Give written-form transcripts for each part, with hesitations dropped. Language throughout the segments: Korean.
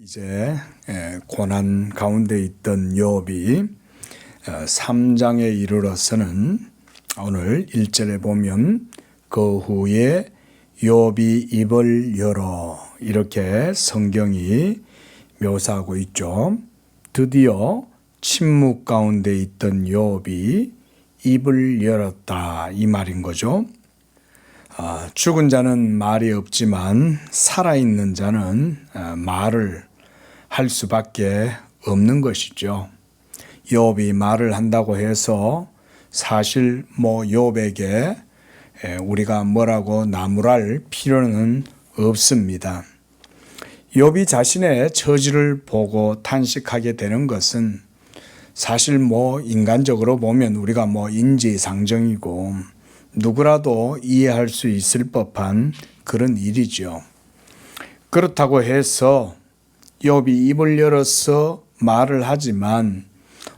이제 고난 가운데 있던 욥이 3장에 이르러서는 오늘 1절에 보면 그 후에 욥이 입을 열어 이렇게 성경이 묘사하고 있죠. 드디어 침묵 가운데 있던 욥이 입을 열었다 이 말인 거죠. 죽은 자는 말이 없지만 살아있는 자는 말을 할 수밖에 없는 것이죠. 욥이 말을 한다고 해서 사실 욥에게 우리가 뭐라고 나무랄 필요는 없습니다. 욥이 자신의 처지를 보고 탄식하게 되는 것은 사실 인간적으로 보면 우리가 인지상정이고 누구라도 이해할 수 있을 법한 그런 일이죠. 그렇다고 해서 욥이 입을 열어서 말을 하지만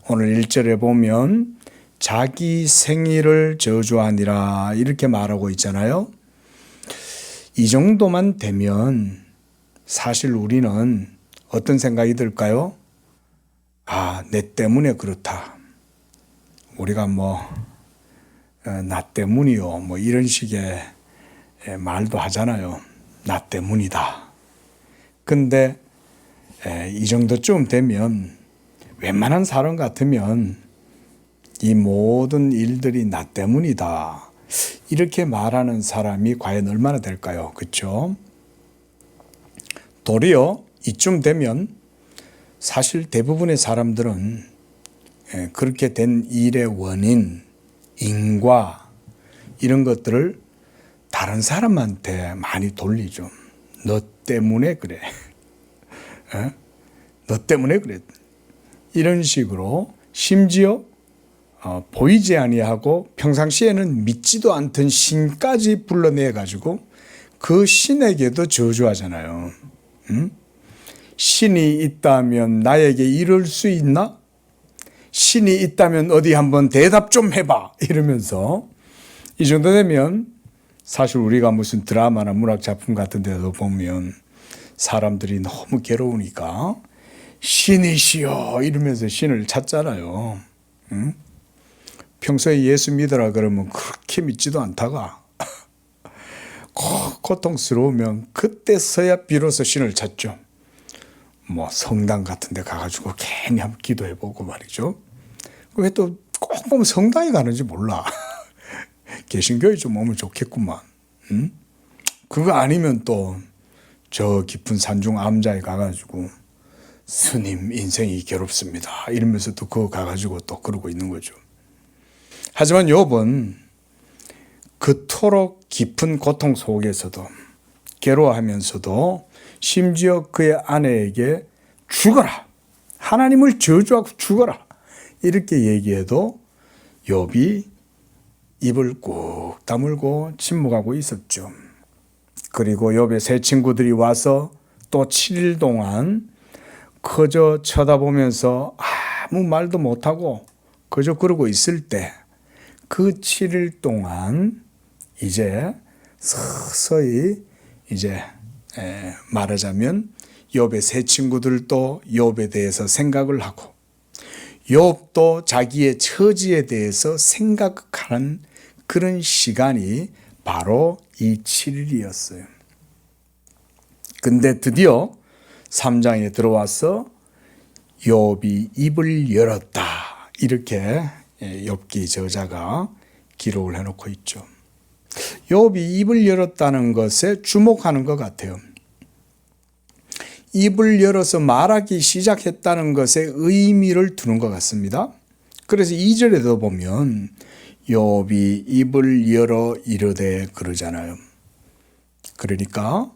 오늘 1절에 보면 자기 생일을 저주하니라 이렇게 말하고 있잖아요. 이 정도만 되면 사실 우리는 어떤 생각이 들까요? 내 때문에 그렇다. 우리가 나 때문이요. 이런 식의 말도 하잖아요. 나 때문이다. 근데 이 정도쯤 되면 웬만한 사람 같으면 이 모든 일들이 나 때문이다. 이렇게 말하는 사람이 과연 얼마나 될까요? 그렇죠? 도리어 이쯤 되면 사실 대부분의 사람들은 그렇게 된 일의 원인, 인과 이런 것들을 다른 사람한테 많이 돌리죠. 너 때문에 그래. 너 때문에 그래. 이런 식으로 심지어 보이지 아니하고 평상시에는 믿지도 않던 신까지 불러내 가지고 그 신에게도 저주하잖아요. 신이 있다면 나에게 이럴 수 있나? 신이 있다면 어디 한번 대답 좀 해봐 이러면서 이 정도 되면 사실 우리가 무슨 드라마나 문학작품 같은 데도 보면 사람들이 너무 괴로우니까 신이시여 이러면서 신을 찾잖아요. 평소에 예수 믿으라 그러면 그렇게 믿지도 않다가 고통스러우면 그때서야 비로소 신을 찾죠. 성당 같은 데 가가지고 괜히 한번 기도해보고 말이죠. 왜 또 꼭 보면 성당에 가는지 몰라. 개신교에 좀 오면 좋겠구만. 그거 아니면 또 저 깊은 산중 암자에 가가지고 스님 인생이 괴롭습니다. 이러면서 또 그거 가가지고 또 그러고 있는 거죠. 하지만 욥은 그토록 깊은 고통 속에서도 괴로워하면서도 심지어 그의 아내에게 죽어라. 하나님을 저주하고 죽어라. 이렇게 얘기해도 욥이 입을 꾹 다물고 침묵하고 있었죠. 그리고 욥의 세 친구들이 와서 또 7일 동안 그저 쳐다보면서 아무 말도 못하고 그저 그러고 있을 때 그 7일 동안 이제 서서히 이제 말하자면 욥의 세 친구들도 욥에 대해서 생각을 하고 욥도 자기의 처지에 대해서 생각하는 그런 시간이 바로 이 7일이었어요. 근데 드디어 3장에 들어와서 욥이 입을 열었다. 이렇게 욥기 저자가 기록을 해놓고 있죠. 욥이 입을 열었다는 것에 주목하는 것 같아요. 입을 열어서 말하기 시작했다는 것에 의미를 두는 것 같습니다. 그래서 2절에도 보면 욥이 입을 열어 이르되 그러잖아요. 그러니까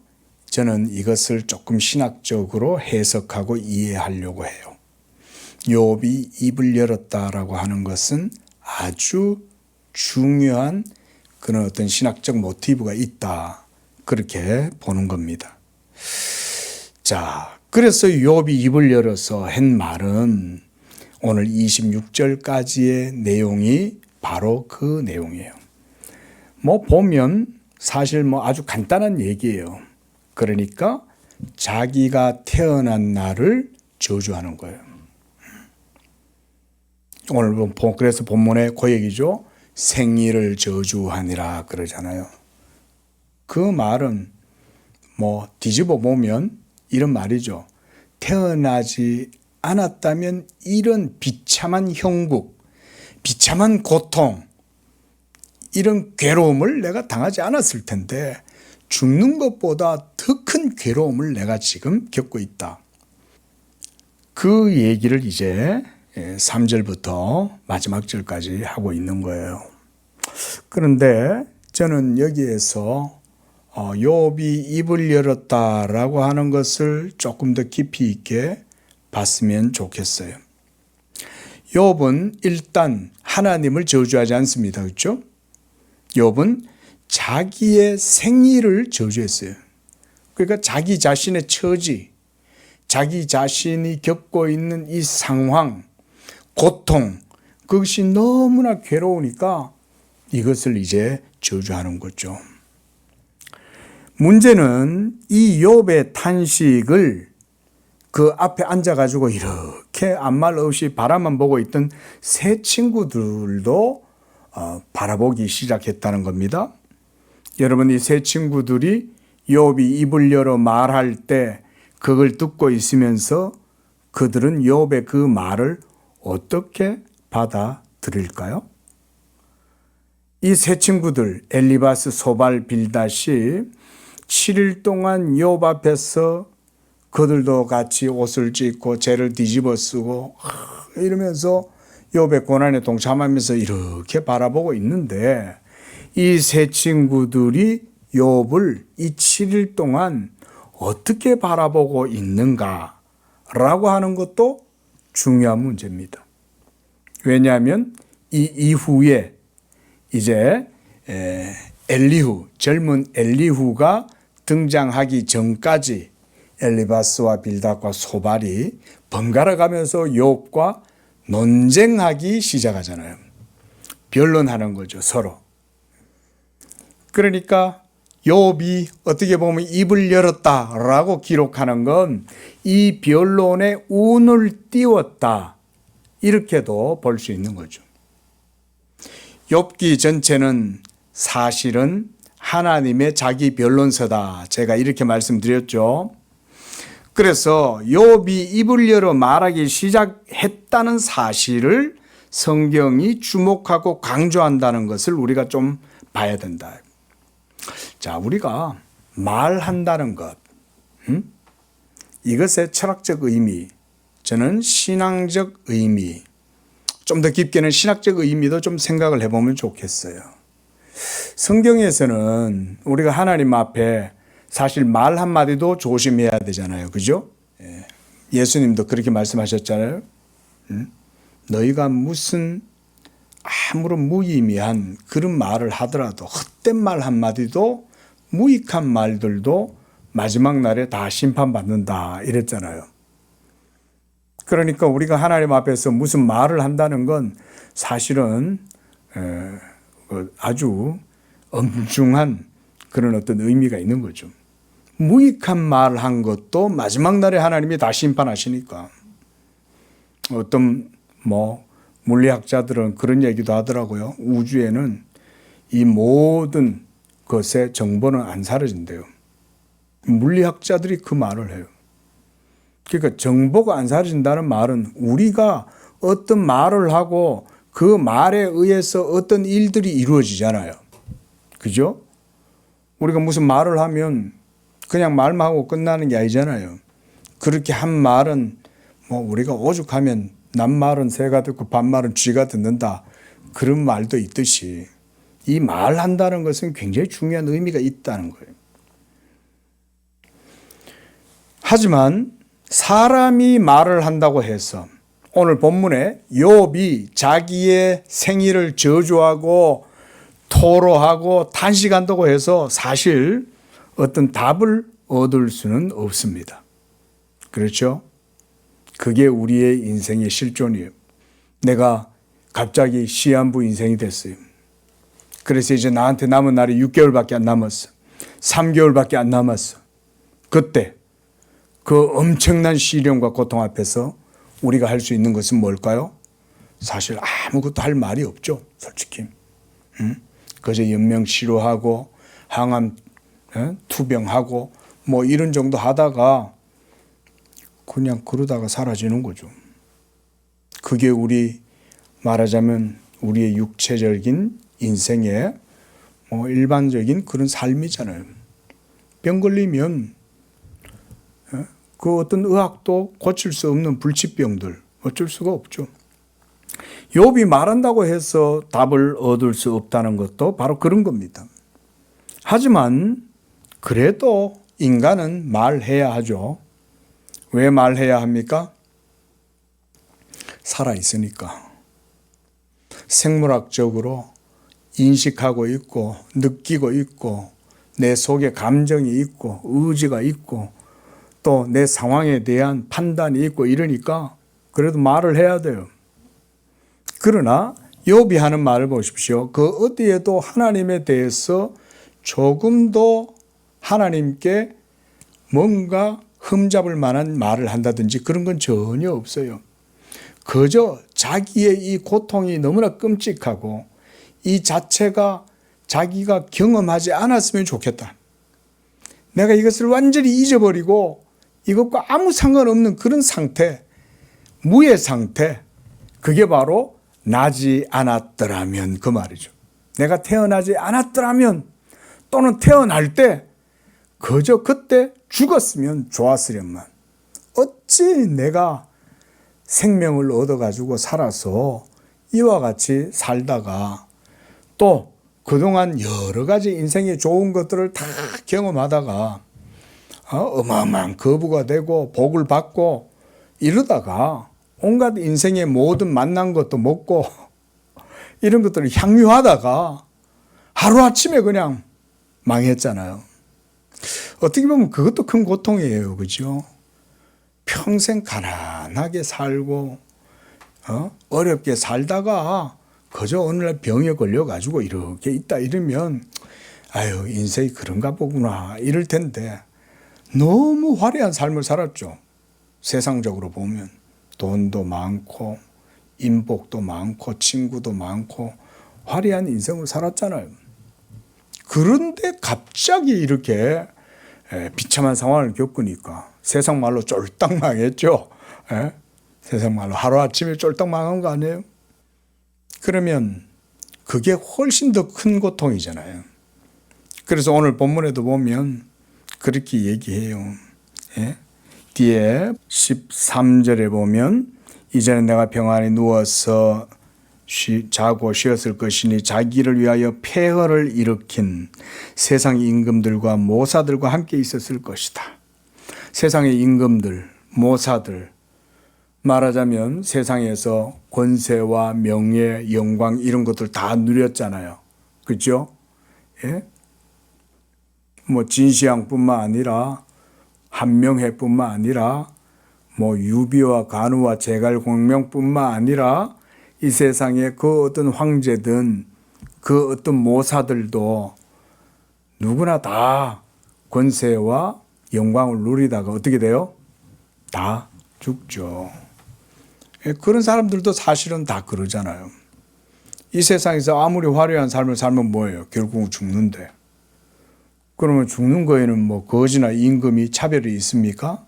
저는 이것을 조금 신학적으로 해석하고 이해하려고 해요. 욥이 입을 열었다라고 하는 것은 아주 중요한 그런 어떤 신학적 모티브가 있다. 그렇게 보는 겁니다. 자, 그래서 욥이 입을 열어서 한 말은 오늘 26절까지의 내용이 바로 그 내용이에요. 보면 사실 아주 간단한 얘기예요. 그러니까 자기가 태어난 날을 저주하는 거예요. 오늘 그래서 본문의 그 얘기죠. 생일을 저주하니라 그러잖아요. 그 말은 뭐 뒤집어 보면 이런 말이죠. 태어나지 않았다면 이런 비참한 형국, 비참한 고통, 이런 괴로움을 내가 당하지 않았을 텐데 죽는 것보다 더 큰 괴로움을 내가 지금 겪고 있다. 그 얘기를 이제 3절부터 마지막 절까지 하고 있는 거예요. 그런데 저는 여기에서 욥이 입을 열었다라고 하는 것을 조금 더 깊이 있게 봤으면 좋겠어요. 욥은 일단 하나님을 저주하지 않습니다. 그렇죠? 욥은 자기의 생일을 저주했어요. 그러니까 자기 자신의 처지, 자기 자신이 겪고 있는 이 상황, 고통, 그것이 너무나 괴로우니까 이것을 이제 저주하는 거죠. 문제는 이 욥의 탄식을 그 앞에 앉아가지고 이렇게 아무 말 없이 바라만 보고 있던 세 친구들도 바라보기 시작했다는 겁니다. 여러분, 이 세 친구들이 욥이 입을 열어 말할 때 그걸 듣고 있으면서 그들은 욥의 그 말을 어떻게 받아들일까요? 이 세 친구들 엘리바스, 소발, 빌닷이 7일 동안 욥 앞에서 그들도 같이 옷을 찢고 죄를 뒤집어 쓰고 이러면서 욥의 고난에 동참하면서 이렇게 바라보고 있는데 이 세 친구들이 욥을 이 7일 동안 어떻게 바라보고 있는가라고 하는 것도 중요한 문제입니다. 왜냐하면 이 이후에 이제 엘리후, 젊은 엘리후가 등장하기 전까지 엘리바스와 빌닷과 소발이 번갈아 가면서 욥과 논쟁하기 시작하잖아요. 변론하는 거죠, 서로. 그러니까 욥이 어떻게 보면 입을 열었다라고 기록하는 건 이 변론에 운을 띄웠다, 이렇게도 볼 수 있는 거죠. 욥기 전체는 사실은 하나님의 자기 변론서다, 제가 이렇게 말씀드렸죠. 그래서 욥이 입을 열어 말하기 시작했다는 사실을 성경이 주목하고 강조한다는 것을 우리가 좀 봐야 된다. 자, 우리가 말한다는 것, 이것의 철학적 의미, 저는 신앙적 의미, 좀 더 깊게는 신학적 의미도 좀 생각을 해보면 좋겠어요. 성경에서는 우리가 하나님 앞에 사실 말 한마디도 조심해야 되잖아요. 그죠? 예수님도 그렇게 말씀하셨잖아요. 너희가 무슨 아무런 무의미한 그런 말을 하더라도, 헛된 말 한마디도, 무익한 말들도 마지막 날에 다 심판받는다, 이랬잖아요. 그러니까 우리가 하나님 앞에서 무슨 말을 한다는 건 사실은 아주 엄중한 그런 어떤 의미가 있는 거죠. 무익한 말을 한 것도 마지막 날에 하나님이 다 심판하시니까. 어떤 물리학자들은 그런 얘기도 하더라고요. 우주에는 이 모든 것의 정보는 안 사라진대요. 물리학자들이 그 말을 해요. 그러니까 정보가 안 사라진다는 말은 우리가 어떤 말을 하고 그 말에 의해서 어떤 일들이 이루어지잖아요. 그죠? 우리가 무슨 말을 하면 그냥 말만 하고 끝나는 게 아니잖아요. 그렇게 한 말은 우리가 오죽하면 남말은 새가 듣고 반말은 쥐가 듣는다, 그런 말도 있듯이 이 말한다는 것은 굉장히 중요한 의미가 있다는 거예요. 하지만 사람이 말을 한다고 해서 오늘 본문에 욥이 자기의 생일을 저주하고 토로하고 탄식한다고 해서 사실 어떤 답을 얻을 수는 없습니다. 그렇죠? 그게 우리의 인생의 실존이에요. 내가 갑자기 시한부 인생이 됐어요. 그래서 이제 나한테 남은 날이 6개월밖에 안 남았어. 3개월밖에 안 남았어. 그때 그 엄청난 시련과 고통 앞에서 우리가 할 수 있는 것은 뭘까요? 사실 아무것도 할 말이 없죠. 솔직히. 그저 연명치료하고 항암 투병하고 뭐 이런 정도 하다가 그냥 그러다가 사라지는 거죠. 그게 우리 말하자면 우리의 육체적인 인생의 뭐 일반적인 그런 삶이잖아요. 병 걸리면 그 어떤 의학도 고칠 수 없는 불치병들 어쩔 수가 없죠. 욥이 말한다고 해서 답을 얻을 수 없다는 것도 바로 그런 겁니다. 하지만 그래도 인간은 말해야 하죠. 왜 말해야 합니까? 살아있으니까. 생물학적으로 인식하고 있고 느끼고 있고 내 속에 감정이 있고 의지가 있고 또 내 상황에 대한 판단이 있고 이러니까 그래도 말을 해야 돼요. 그러나 욥이 하는 말을 보십시오. 그 어디에도 하나님에 대해서 조금도 하나님께 뭔가 흠잡을 만한 말을 한다든지 그런 건 전혀 없어요. 그저 자기의 이 고통이 너무나 끔찍하고 이 자체가 자기가 경험하지 않았으면 좋겠다. 내가 이것을 완전히 잊어버리고 이것과 아무 상관없는 그런 상태, 무의 상태, 그게 바로 나지 않았더라면 그 말이죠. 내가 태어나지 않았더라면 또는 태어날 때 그저 그때 죽었으면 좋았으련만. 어찌 내가 생명을 얻어가지고 살아서 이와 같이 살다가 또 그동안 여러 가지 인생의 좋은 것들을 다 경험하다가 어마어마한 거부가 되고 복을 받고 이러다가 온갖 인생의 모든 만난 것도 먹고 이런 것들을 향유하다가 하루아침에 그냥 망했잖아요. 어떻게 보면 그것도 큰 고통이에요. 그죠? 평생 가난하게 살고 어렵게 살다가 그저 어느 날 병에 걸려가지고 이렇게 있다 이러면 아유 인생이 그런가 보구나 이럴 텐데 너무 화려한 삶을 살았죠. 세상적으로 보면 돈도 많고 인복도 많고 친구도 많고 화려한 인생을 살았잖아요. 그런데 갑자기 이렇게 비참한 상황을 겪으니까 세상 말로 쫄딱 망했죠. 세상 말로 하루아침에 쫄딱 망한 거 아니에요? 그러면 그게 훨씬 더 큰 고통이잖아요. 그래서 오늘 본문에도 보면 그렇게 얘기해요. 뒤에 13절에 보면 이제는 내가 평안히 누워서 자고 쉬었을 것이니 자기를 위하여 폐허를 일으킨 세상의 임금들과 모사들과 함께 있었을 것이다. 세상의 임금들, 모사들, 말하자면 세상에서 권세와 명예, 영광 이런 것들 다 누렸잖아요. 그렇죠? 예? 뭐 진시황뿐만 아니라 한명회뿐만 아니라 뭐 유비와 간우와 제갈공명뿐만 아니라 이 세상의 그 어떤 황제든 그 어떤 모사들도 누구나 다 권세와 영광을 누리다가 어떻게 돼요? 다 죽죠. 그런 사람들도 사실은 다 그러잖아요. 이 세상에서 아무리 화려한 삶을 살면 뭐예요? 결국은 죽는데. 그러면 죽는 거에는 뭐 거지나 임금이 차별이 있습니까?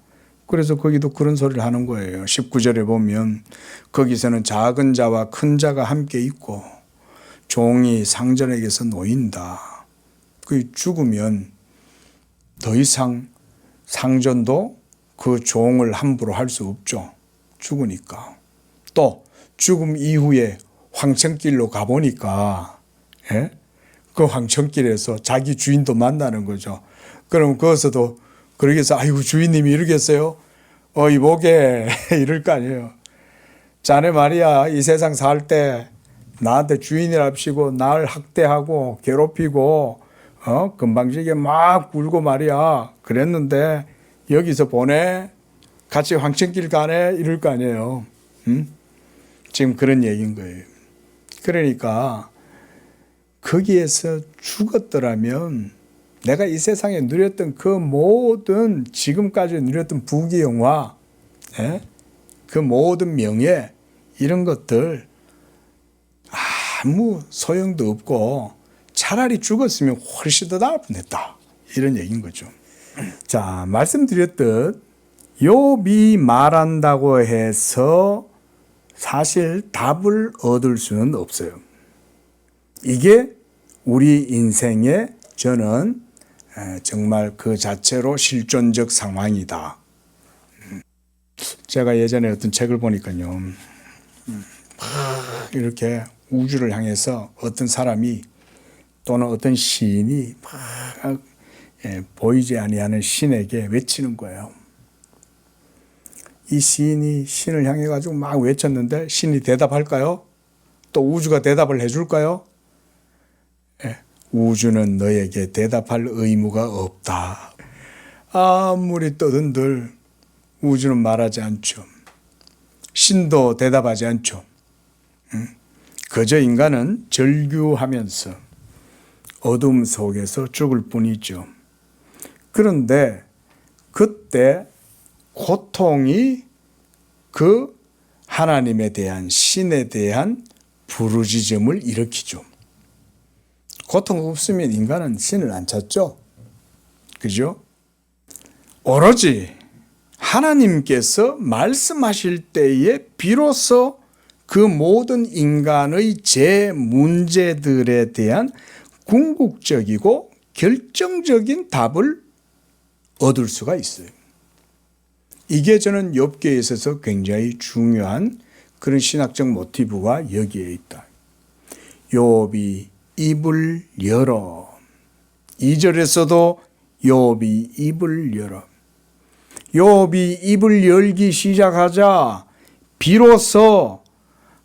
그래서 거기도 그런 소리를 하는 거예요. 19절에 보면 거기서는 작은 자와 큰 자가 함께 있고 종이 상전에게서 놓인다. 그 죽으면 더 이상 상전도 그 종을 함부로 할 수 없죠. 죽으니까. 또 죽음 이후에 황천길로 가보니까 그 황천길에서 자기 주인도 만나는 거죠. 그럼 거기서도 그러게 해서 아이고 주인님이 이러겠어요? 이보게 이럴 거 아니에요. 자네 말이야 이 세상 살 때 나한테 주인이랍시고 날 학대하고 괴롭히고 금방지게 막 굴고 말이야 그랬는데 여기서 보내 같이 황천길 가네 이럴 거 아니에요. 지금 그런 얘기인 거예요. 그러니까 거기에서 죽었더라면 내가 이 세상에 누렸던 그 모든 지금까지 누렸던 부귀영화, 그 모든 명예 이런 것들 아무 소용도 없고 차라리 죽었으면 훨씬 더 나을 뻔했다 이런 얘기인 거죠. 자, 말씀드렸듯 욥이 말한다고 해서 사실 답을 얻을 수는 없어요. 이게 우리 인생의 저는 정말 그 자체로 실존적 상황이다. 제가 예전에 어떤 책을 보니까요, 이렇게 우주를 향해서 어떤 사람이 또는 어떤 시인이 막 보이지 아니하는 신에게 외치는 거예요. 이 시인이 신을 향해 가지고 막 외쳤는데 신이 대답할까요? 또 우주가 대답을 해줄까요? 우주는 너에게 대답할 의무가 없다. 아무리 떠든들 우주는 말하지 않죠. 신도 대답하지 않죠. 그저 인간은 절규하면서 어둠 속에서 죽을 뿐이죠. 그런데 그때 고통이 그 하나님에 대한, 신에 대한 부르짖음을 일으키죠. 고통 없으면 인간은 신을 안 찾죠. 그죠? 오로지 하나님께서 말씀하실 때에 비로소 그 모든 인간의 제 문제들에 대한 궁극적이고 결정적인 답을 얻을 수가 있어요. 이게 저는 욥기에 있어서 굉장히 중요한 그런 신학적 모티브가 여기에 있다. 욥이 입을 열어. 2절에서도 욥이 입을 열어. 욥이 입을 열기 시작하자 비로소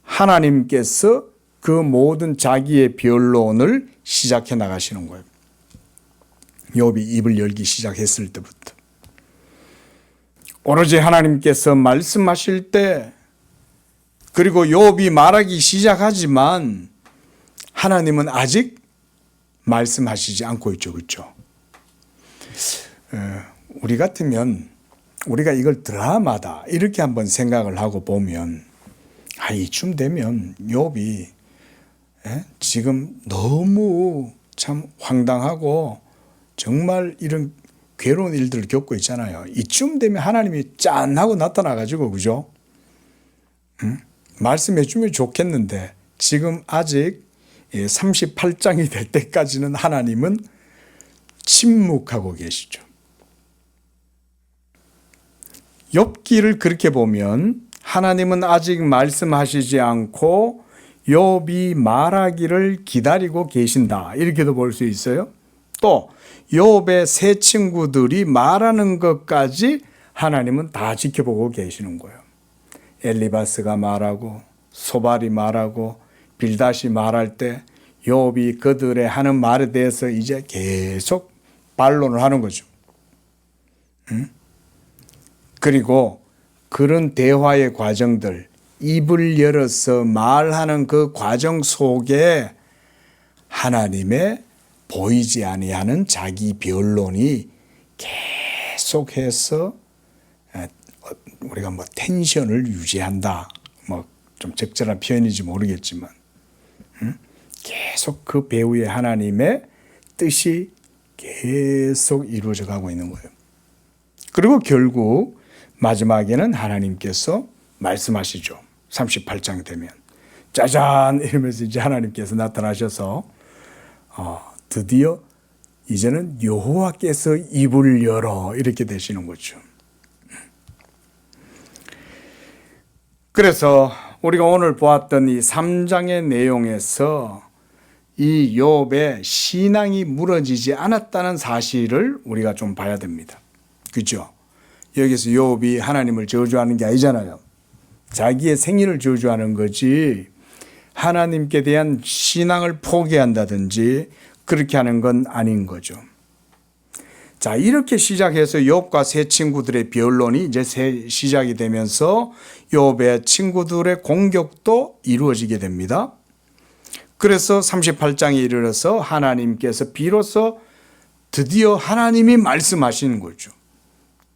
하나님께서 그 모든 자기의 변론을 시작해 나가시는 거예요. 욥이 입을 열기 시작했을 때부터. 오로지 하나님께서 말씀하실 때, 그리고 욥이 말하기 시작하지만 하나님은 아직 말씀하시지 않고 있죠. 그렇죠? 우리 같으면 우리가 이걸 드라마다 이렇게 한번 생각을 하고 보면 이쯤 되면 욥이 지금 너무 참 황당하고 정말 이런 괴로운 일들을 겪고 있잖아요. 이쯤 되면 하나님이 짠 하고 나타나가지고, 그죠? 말씀해 주면 좋겠는데 지금 아직 38장이 될 때까지는 하나님은 침묵하고 계시죠. 욥기를 그렇게 보면 하나님은 아직 말씀하시지 않고 욥이 말하기를 기다리고 계신다. 이렇게도 볼 수 있어요. 또 욥의 세 친구들이 말하는 것까지 하나님은 다 지켜보고 계시는 거예요. 엘리바스가 말하고 소발이 말하고 빌닷이 말할 때 욥이 그들의 하는 말에 대해서 이제 계속 반론을 하는 거죠. 그리고 그런 대화의 과정들, 입을 열어서 말하는 그 과정 속에 하나님의 보이지 아니하는 자기 변론이 계속해서 우리가 텐션을 유지한다. 좀 적절한 표현인지 모르겠지만 계속 그 배후에 하나님의 뜻이 계속 이루어져 가고 있는 거예요. 그리고 결국 마지막에는 하나님께서 말씀하시죠. 38장 되면 짜잔 이러면서 이제 하나님께서 나타나셔서 드디어 이제는 여호와께서 입을 열어 이렇게 되시는 거죠. 그래서 우리가 오늘 보았던 이 3장의 내용에서 이 욥의 신앙이 무너지지 않았다는 사실을 우리가 좀 봐야 됩니다. 그렇죠? 여기서 욥이 하나님을 저주하는 게 아니잖아요. 자기의 생일을 저주하는 거지 하나님께 대한 신앙을 포기한다든지 그렇게 하는 건 아닌 거죠. 자, 이렇게 시작해서 욥과 세 친구들의 변론이 이제 시작이 되면서 욥의 친구들의 공격도 이루어지게 됩니다. 그래서 38장에 이르러서 하나님께서 비로소 드디어 하나님이 말씀하시는 거죠.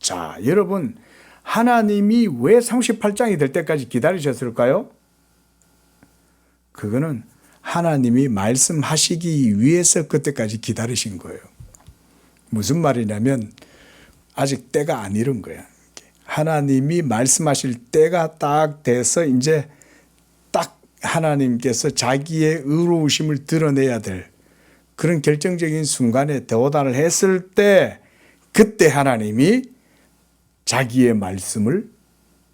자, 여러분, 하나님이 왜 38장이 될 때까지 기다리셨을까요? 그거는 하나님이 말씀하시기 위해서 그때까지 기다리신 거예요. 무슨 말이냐면 아직 때가 안 이른 거야. 하나님이 말씀하실 때가 딱 돼서 이제 딱 하나님께서 자기의 의로우심을 드러내야 될 그런 결정적인 순간에 도달을 했을 때 그때 하나님이 자기의 말씀을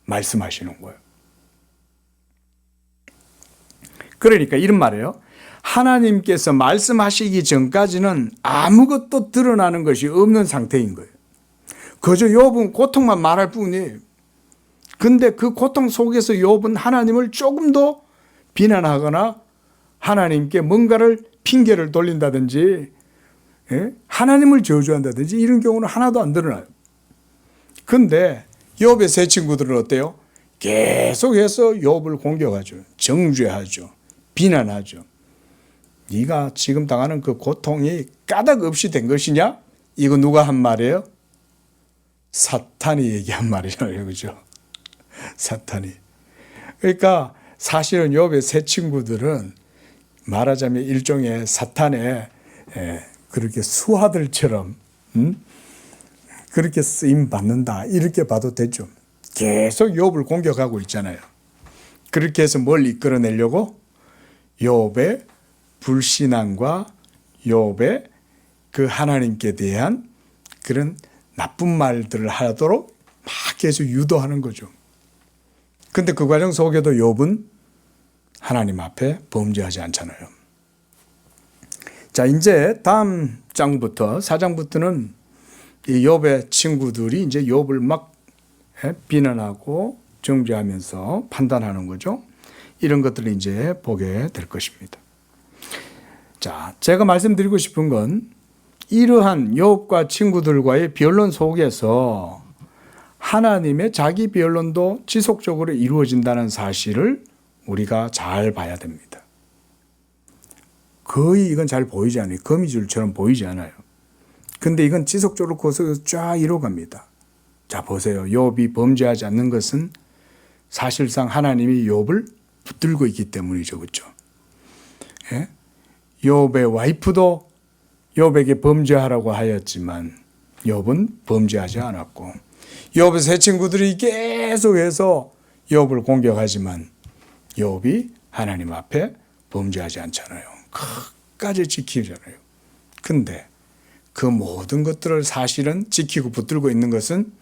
말씀하시는 거예요. 그러니까 이런 말이에요. 하나님께서 말씀하시기 전까지는 아무것도 드러나는 것이 없는 상태인 거예요. 그저 욥은 고통만 말할 뿐이에요. 근데 그 고통 속에서 욥은 하나님을 조금 더 비난하거나 하나님께 뭔가를 핑계를 돌린다든지 하나님을 저주한다든지 이런 경우는 하나도 안 드러나요. 근데 욥의 세 친구들은 어때요? 계속해서 욥을 공격하죠. 정죄하죠. 비난하죠. 네가 지금 당하는 그 고통이 까닭 없이 된 것이냐? 이거 누가 한 말이에요? 사탄이 얘기한 말이잖아요. 그죠? 사탄이. 그러니까 사실은 욥의 세 친구들은 말하자면 일종의 사탄의 그렇게 수하들처럼 그렇게 쓰임 받는다 이렇게 봐도 되죠. 계속 욥을 공격하고 있잖아요. 그렇게 해서 뭘 이끌어내려고? 욥의 불신앙과 욥의 그 하나님께 대한 그런 나쁜 말들을 하도록 막 계속 유도하는 거죠. 근데 그 과정 속에도 욥은 하나님 앞에 범죄하지 않잖아요. 자, 이제 다음 장부터 4장부터는 이 욥의 친구들이 이제 욥을 막 비난하고 정죄하면서 판단하는 거죠. 이런 것들을 이제 보게 될 것입니다. 자, 제가 말씀드리고 싶은 건 이러한 욥과 친구들과의 변론 속에서 하나님의 자기 변론도 지속적으로 이루어진다는 사실을 우리가 잘 봐야 됩니다. 거의 이건 잘 보이지 않아요. 거미줄처럼 보이지 않아요. 근데 이건 지속적으로 거기서 쫙 이루어갑니다. 자, 보세요. 욥이 범죄하지 않는 것은 사실상 하나님이 욥을 붙들고 있기 때문이죠. 그렇죠? 예? 욥의 와이프도 욥에게 범죄하라고 하였지만 욥은 범죄하지 않았고 욥의 세 친구들이 계속해서 욥을 공격하지만 욥이 하나님 앞에 범죄하지 않잖아요. 끝까지 지키잖아요. 근데 그 모든 것들을 사실은 지키고 붙들고 있는 것은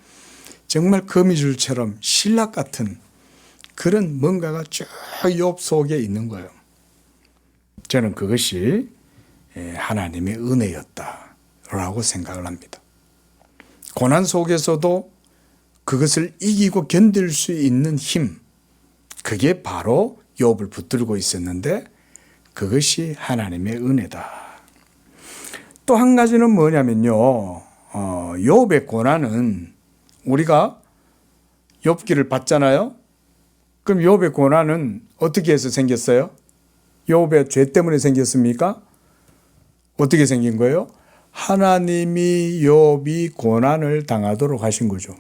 정말 거미줄처럼 신락 같은 그런 뭔가가 쭉 욥 속에 있는 거예요. 저는 그것이 하나님의 은혜였다라고 생각을 합니다. 고난 속에서도 그것을 이기고 견딜 수 있는 힘, 그게 바로 욥을 붙들고 있었는데 그것이 하나님의 은혜다. 또 한 가지는 뭐냐면요. 욥의 고난은 우리가 욥기를 봤잖아요. 그럼 욥의 고난은 어떻게 해서 생겼어요? 욥의 죄 때문에 생겼습니까? 어떻게 생긴 거예요? 하나님이 욥이 고난을 당하도록 하신 거죠.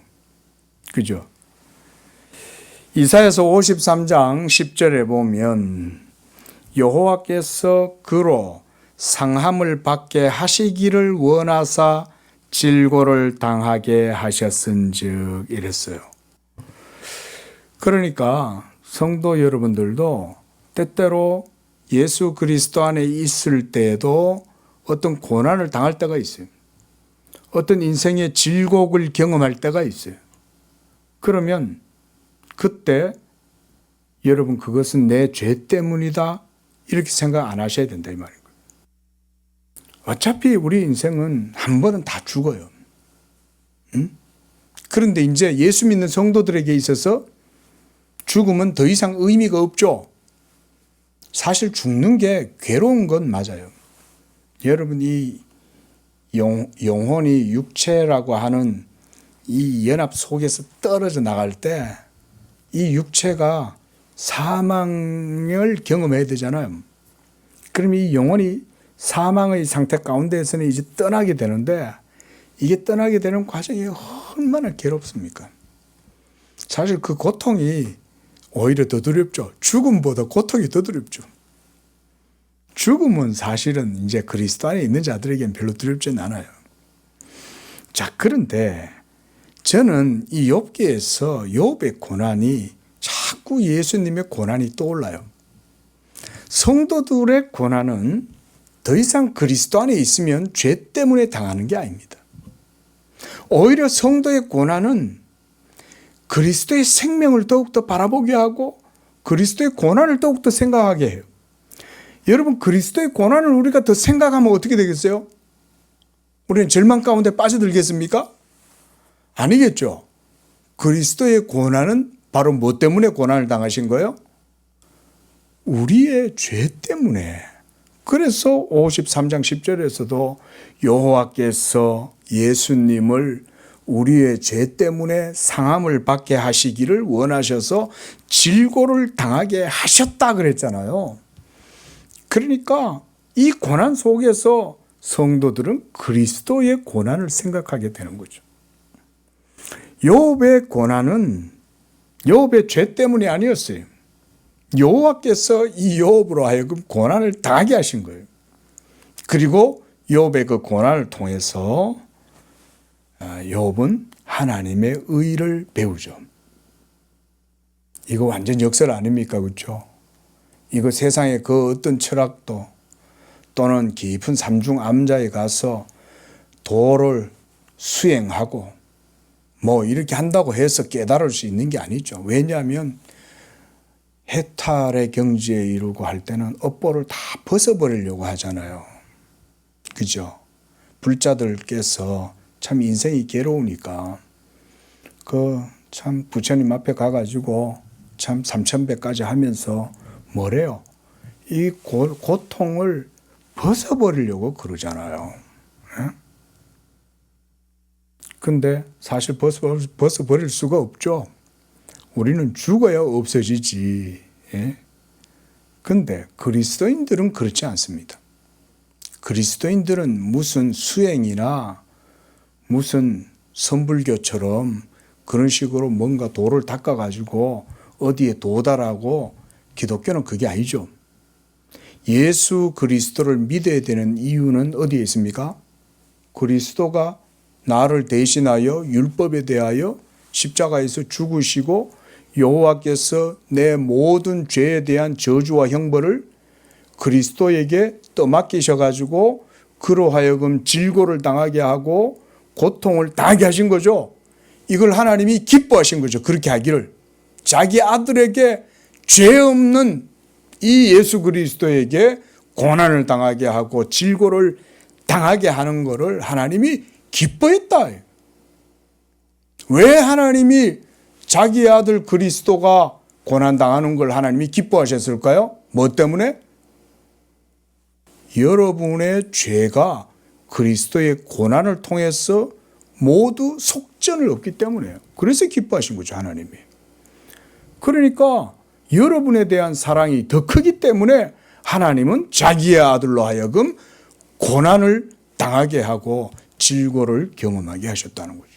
그죠? 이사야서 53장 10절에 보면 여호와께서 그로 상함을 받게 하시기를 원하사 질고를 당하게 하셨은즉 이랬어요. 그러니까 성도 여러분들도 때때로 예수 그리스도 안에 있을 때에도 어떤 고난을 당할 때가 있어요. 어떤 인생의 질곡을 경험할 때가 있어요. 그러면 그때 여러분 그것은 내 죄 때문이다 이렇게 생각 안 하셔야 된다 이 말인 거예요. 어차피 우리 인생은 한 번은 다 죽어요. 그런데 이제 예수 믿는 성도들에게 있어서 죽음은 더 이상 의미가 없죠. 사실 죽는 게 괴로운 건 맞아요. 여러분 이 영혼이 육체라고 하는 이 연합 속에서 떨어져 나갈 때 이 육체가 사망을 경험해야 되잖아요. 그럼 이 영혼이 사망의 상태 가운데에서는 이제 떠나게 되는데 이게 떠나게 되는 과정이 얼마나 괴롭습니까? 사실 그 고통이 오히려 더 두렵죠. 죽음보다 고통이 더 두렵죠. 죽음은 사실은 이제 그리스도 안에 있는 자들에게는 별로 두렵지는 않아요. 자, 그런데 저는 이 욥기에서 욥의 고난이 자꾸 예수님의 고난이 떠올라요. 성도들의 고난은 더 이상 그리스도 안에 있으면 죄 때문에 당하는 게 아닙니다. 오히려 성도의 고난은 그리스도의 생명을 더욱더 바라보게 하고 그리스도의 고난을 더욱더 생각하게 해요. 여러분, 그리스도의 고난을 우리가 더 생각하면 어떻게 되겠어요? 우리는 절망 가운데 빠져들겠습니까? 아니겠죠. 그리스도의 고난은 바로 뭐 때문에 고난을 당하신 거예요? 우리의 죄 때문에. 그래서 53장 10절에서도 여호와께서 예수님을 우리의 죄 때문에 상함을 받게 하시기를 원하셔서 질고를 당하게 하셨다 그랬잖아요. 그러니까 이 고난 속에서 성도들은 그리스도의 고난을 생각하게 되는 거죠. 욥의 고난은 욥의 죄 때문이 아니었어요. 여호와께서 이 욥으로 하여금 고난을 당하게 하신 거예요. 그리고 욥의 그 고난을 통해서 욥은 하나님의 의를 배우죠. 이거 완전 역설 아닙니까? 그렇죠? 이거 세상의 그 어떤 철학도 또는 깊은 삼중 암자에 가서 도를 수행하고 뭐 이렇게 한다고 해서 깨달을 수 있는 게 아니죠. 왜냐하면 해탈의 경지에 이르고 할 때는 업보를 다 벗어버리려고 하잖아요. 그죠? 불자들께서 참 인생이 괴로우니까 참 부처님 앞에 가가지고 참 삼천배까지 하면서 뭐래요? 이 고통을 벗어버리려고 그러잖아요. 근데 사실 벗어버릴 수가 없죠. 우리는 죽어야 없어지지. 근데 그리스도인들은 그렇지 않습니다. 그리스도인들은 무슨 수행이나 무슨 선불교처럼 그런 식으로 뭔가 도를 닦아가지고 어디에 도달하고, 기독교는 그게 아니죠. 예수 그리스도를 믿어야 되는 이유는 어디에 있습니까? 그리스도가 나를 대신하여 율법에 대하여 십자가에서 죽으시고 여호와께서 내 모든 죄에 대한 저주와 형벌을 그리스도에게 떠맡기셔가지고 그로 하여금 질고를 당하게 하고 고통을 당하게 하신 거죠. 이걸 하나님이 기뻐하신 거죠. 그렇게 하기를. 자기 아들에게 죄 없는 이 예수 그리스도에게 고난을 당하게 하고 질고를 당하게 하는 것을 하나님이 기뻐했다. 왜 하나님이 자기 아들 그리스도가 고난당하는 걸 하나님이 기뻐하셨을까요? 뭐 때문에? 여러분의 죄가 그리스도의 고난을 통해서 모두 속전을 얻기 때문에요. 그래서 기뻐하신 거죠, 하나님이. 그러니까 여러분에 대한 사랑이 더 크기 때문에 하나님은 자기의 아들로 하여금 고난을 당하게 하고 질고를 경험하게 하셨다는 거죠.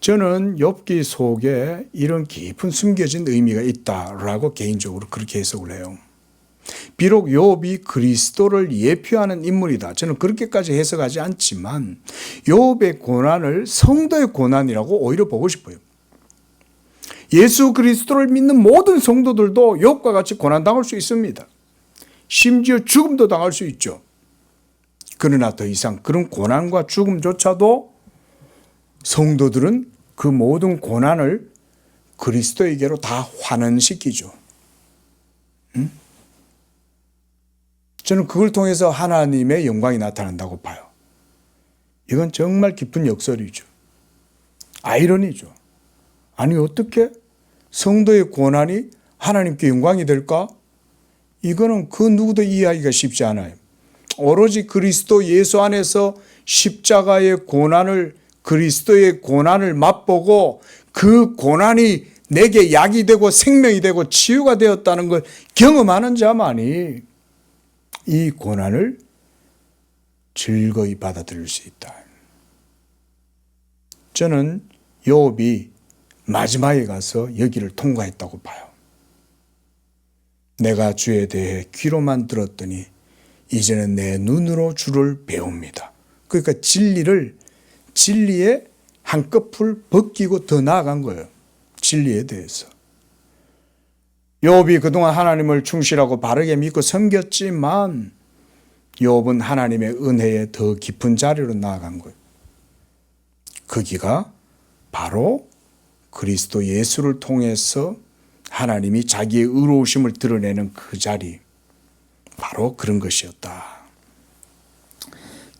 저는 욥기 속에 이런 깊은 숨겨진 의미가 있다라고 개인적으로 그렇게 해석을 해요. 비록 욥이 그리스도를 예표하는 인물이다. 저는 그렇게까지 해석하지 않지만 욥의 고난을 성도의 고난이라고 오히려 보고 싶어요. 예수 그리스도를 믿는 모든 성도들도 욥과 같이 고난당할 수 있습니다. 심지어 죽음도 당할 수 있죠. 그러나 더 이상 그런 고난과 죽음조차도 성도들은 그 모든 고난을 그리스도에게로 다 환원시키죠. 저는 그걸 통해서 하나님의 영광이 나타난다고 봐요. 이건 정말 깊은 역설이죠. 아이러니죠. 아니 어떻게 성도의 고난이 하나님께 영광이 될까? 이거는 그 누구도 이해하기가 쉽지 않아요. 오로지 그리스도 예수 안에서 십자가의 고난을, 그리스도의 고난을 맛보고 그 고난이 내게 약이 되고 생명이 되고 치유가 되었다는 걸 경험하는 자만이 이 고난을 즐거이 받아들일 수 있다. 저는 욥이 마지막에 가서 여기를 통과했다고 봐요. 내가 주에 대해 귀로만 들었더니 이제는 내 눈으로 주를 배웁니다. 그러니까 진리에 한꺼풀 벗기고 더 나아간 거예요. 진리에 대해서. 욥이 그동안 하나님을 충실하고 바르게 믿고 섬겼지만 욥은 하나님의 은혜에 더 깊은 자리로 나아간 거예요. 거기가 바로 그리스도 예수를 통해서 하나님이 자기의 의로우심을 드러내는 그 자리, 바로 그런 것이었다.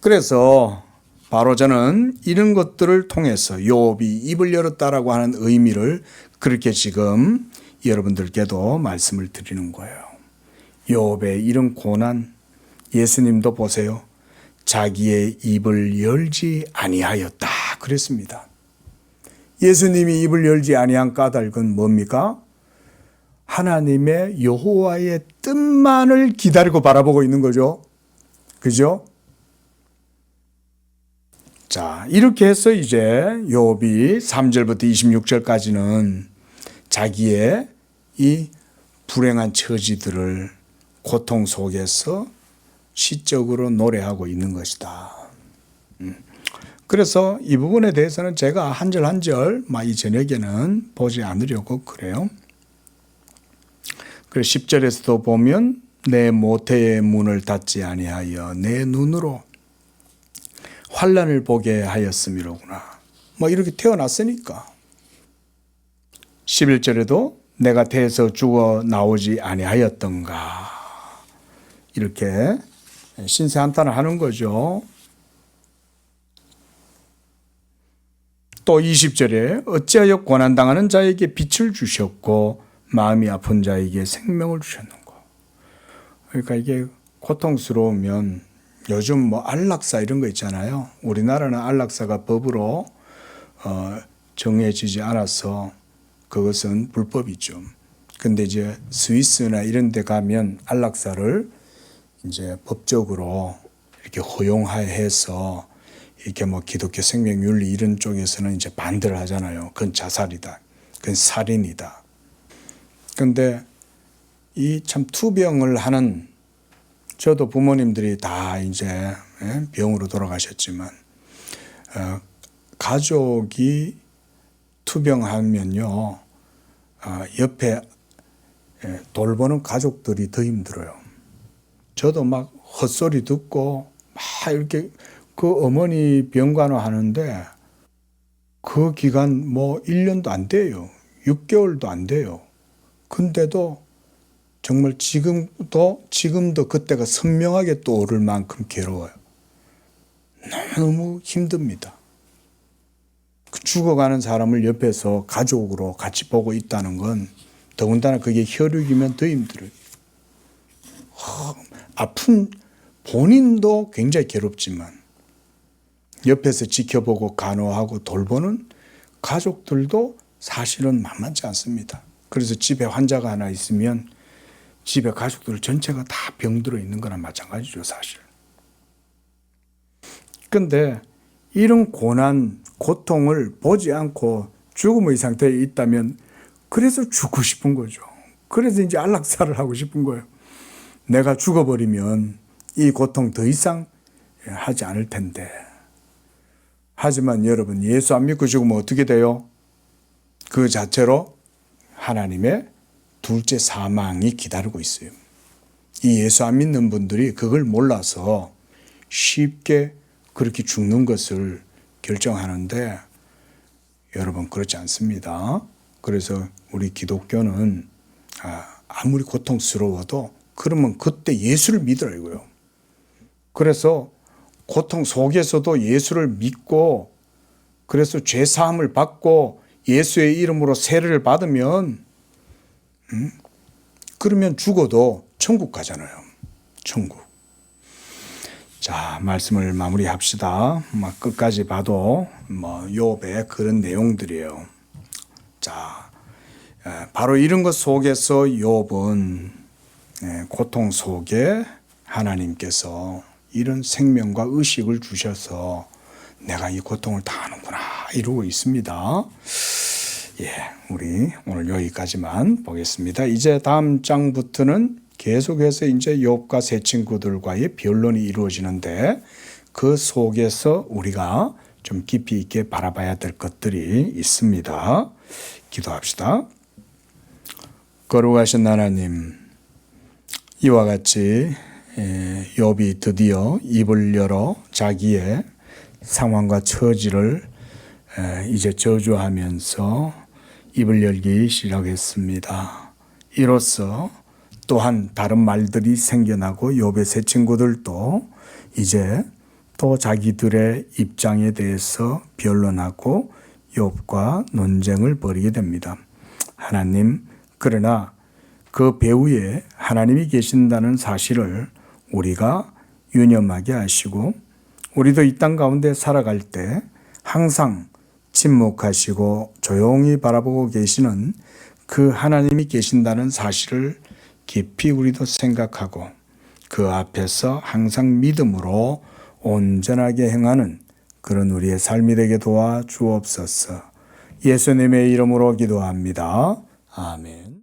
그래서 바로 저는 이런 것들을 통해서 욥이 입을 열었다라고 하는 의미를 그렇게 지금 여러분들께도 말씀을 드리는 거예요. 욥의 이런 고난, 예수님도 보세요. 자기의 입을 열지 아니하였다 그랬습니다. 예수님이 입을 열지 아니한 까닭은 뭡니까? 하나님의 여호와의 뜻만을 기다리고 바라보고 있는 거죠. 그죠? 자, 이렇게 해서 이제 욥이 3절부터 26절까지는 자기의 이 불행한 처지들을 고통 속에서 시적으로 노래하고 있는 것이다. 그래서 이 부분에 대해서는 제가 한 절 한 절 이 저녁에는 보지 않으려고 그래요. 그래서 10절에서도 보면 내 모태의 문을 닫지 아니하여 내 눈으로 환난을 보게 하였음이로구나. 이렇게 태어났으니까. 11절에도 내가 태에서 죽어 나오지 아니하였던가. 이렇게 신세 한탄을 하는 거죠. 또 20절에 어찌하여 고난당하는 자에게 빛을 주셨고 마음이 아픈 자에게 생명을 주셨는가. 그러니까 이게 고통스러우면 요즘 안락사 이런 거 있잖아요. 우리나라는 안락사가 법으로 정해지지 않아서 그것은 불법이죠. 근데 이제 스위스나 이런 데 가면 안락사를 이제 법적으로 이렇게 허용해서 이렇게 기독교 생명윤리 이런 쪽에서는 이제 반대를 하잖아요. 그건 자살이다. 그건 살인이다. 근데 이 참 투병을 하는 저도 부모님들이 다 이제 병으로 돌아가셨지만 가족이 투병하면요 옆에 돌보는 가족들이 더 힘들어요. 저도 막 헛소리 듣고 막 이렇게 그 어머니 병간호 하는데 그 기간 1년도 안 돼요. 6개월도 안 돼요. 근데도 정말 지금도 그때가 선명하게 떠오를 만큼 괴로워요. 너무 힘듭니다. 죽어가는 사람을 옆에서 가족으로 같이 보고 있다는 건 더군다나 그게 혈육이면 더 힘들어요. 아픈 본인도 굉장히 괴롭지만 옆에서 지켜보고 간호하고 돌보는 가족들도 사실은 만만치 않습니다. 그래서 집에 환자가 하나 있으면 집에 가족들 전체가 다 병들어 있는 거나 마찬가지죠, 사실. 근데 이런 고난, 고통을 보지 않고 죽음의 상태에 있다면 그래서 죽고 싶은 거죠. 그래서 이제 안락사를 하고 싶은 거예요. 내가 죽어버리면 이 고통 더 이상 하지 않을 텐데. 하지만 여러분, 예수 안 믿고 죽으면 어떻게 돼요? 그 자체로 하나님의 둘째 사망이 기다리고 있어요. 이 예수 안 믿는 분들이 그걸 몰라서 쉽게 그렇게 죽는 것을 결정하는데 여러분 그렇지 않습니다. 그래서 우리 기독교는 아무리 고통스러워도 그러면 그때 예수를 믿으라고요. 그래서 고통 속에서도 예수를 믿고 그래서 죄 사함을 받고 예수의 이름으로 세례를 받으면 그러면 죽어도 천국 가잖아요. 천국. 자, 말씀을 마무리합시다. 끝까지 봐도 욥의 그런 내용들이에요. 자, 바로 이런 것 속에서 욥은 고통 속에 하나님께서 이런 생명과 의식을 주셔서 내가 이 고통을 다 하는구나 이러고 있습니다. 예, 우리 오늘 여기까지만 보겠습니다. 이제 다음 장부터는 계속해서 이제 욥과 세 친구들과의 변론이 이루어지는데 그 속에서 우리가 좀 깊이 있게 바라봐야 될 것들이 있습니다. 기도합시다. 거룩하신 하나님, 이와 같이 욥이 드디어 입을 열어 자기의 상황과 처지를 이제 저주하면서 입을 열기 시작했습니다. 이로써 또한 다른 말들이 생겨나고 욥의 세 친구들도 이제 또 자기들의 입장에 대해서 변론하고 욥과 논쟁을 벌이게 됩니다. 하나님, 그러나 그 배후에 하나님이 계신다는 사실을 우리가 유념하게 하시고 우리도 이 땅 가운데 살아갈 때 항상 침묵하시고 조용히 바라보고 계시는 그 하나님이 계신다는 사실을 깊이 우리도 생각하고 그 앞에서 항상 믿음으로 온전하게 행하는 그런 우리의 삶이 되게 도와 주옵소서. 예수님의 이름으로 기도합니다. 아멘.